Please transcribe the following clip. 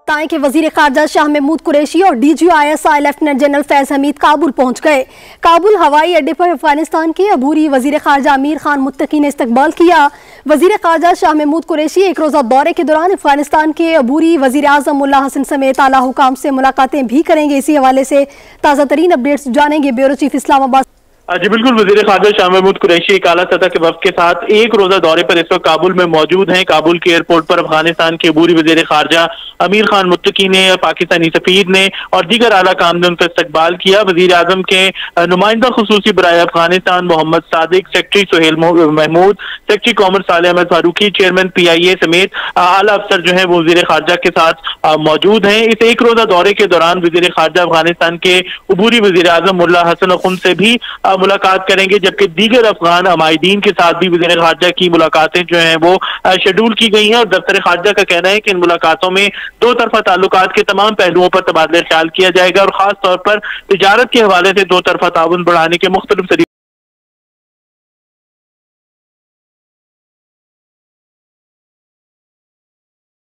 बताएं कि वजीर खारजा शाह महमूद कुरैशी और DG ISI lieutenant general Faiz Hamid Kabul पहुंच गए। काबुल हवाई अड्डे पर अफगानिस्तान के अबूरी वजीर खारजा अमीर खान मुत्तकी ने इस्तकबाल किया। वजीर खारजा शाह महमूद कुरैशी एक रोजा दौरे के दौरान अफगानिस्तान के अबूरी वजीर आजम मुल्ला हसन समेत आला हुकाम से मुलाकातें भी करेंगे। इसी हवाले से ताज़ा तरीन अपडेट्स जानेंगे ब्यूरो चीफ इस्लामाबाद। जी बिल्कुल, वजीर खारजा शाह महमूद कुरैशी एक आला सतह के वफ्द के साथ एक रोजा दौरे पर इस वक्त काबुल में मौजूद हैं। काबुल के एयरपोर्ट पर अफगानिस्तान के अबूरी वजीर खारजा अमीर खान मुत्तकी ने, पाकिस्तानी सफीर ने और दीगर आला काम ने उनका इस्तकबाल किया। वजीर आजम के नुमाइंदा खुसूसी बराए Afghanistan Mohammad Sadiq, secretary Suhail Mahmood, secretary commerce Saleh Ahmad Farooqui, chairman PIA समेत आला अफसर जो है वो वजीर खारजा के साथ मौजूद हैं। इस एक रोजा दौरे के दौरान वजीर खारजा अफगानिस्तान के अबूरी वजीर आजम मुल्ला हसन से भी मुलाकात करेंगे, जबकि दीगर अफगान अमायदीन के साथ भी वज़ीर खारजा की मुलाकातें जो हैं वो शेड्यूल की गई हैं। और दफ्तर खारजा का कहना है कि इन मुलाकातों में दो तरफा ताल्लुकात के तमाम पहलुओं पर तबादला ख्याल किया जाएगा और खास तौर पर तिजारत के हवाले से दो तरफा ताउन बढ़ाने के मुख्तलिफ